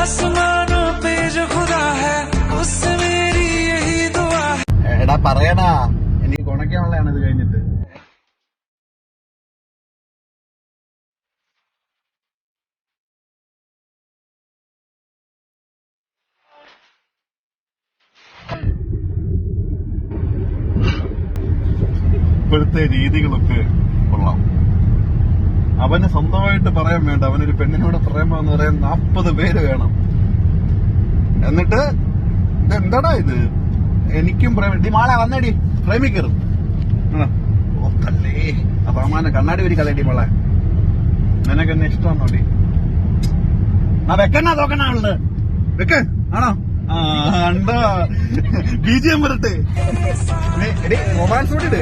आसमानों पे जो खुदा है उससे मेरी यही दुआ है. എടാ പറയടാ, എനിക്ക് കൊണക്കാനുള്ളതാണ് ഇത് കഴിഞ്ഞിട്ട്. ഇപ്പോഴത്തെ രീതികളൊക്കെ കൊള്ളാം. അവന് സ്വന്തമായിട്ട് പറയാൻ വേണ്ട, അവനൊരു പെണ്ണിനോട് പ്രേമെന്ന് പറയാൻ 40 പേര് വേണം. എന്നിട്ട് ഇതെന്താടാ ഇത്, എനിക്കും പ്രേമി മാളെ വന്നേടി പ്രേമിക്കറും ഓത്തല്ലേ അപ്പാമാനെ കണ്ണാടി വരി കളയടി മോളെ, നിനക്ക് എന്നെ ഇഷ്ടമാണോടി? ആ വെക്കണ്ണാ തോക്കണ്ണാളുണ്ട് വെക്ക് ആണോ? ഉണ്ടോ BGM വരട്ടെ, റൊമാൻസ് കൂടി ഇട്.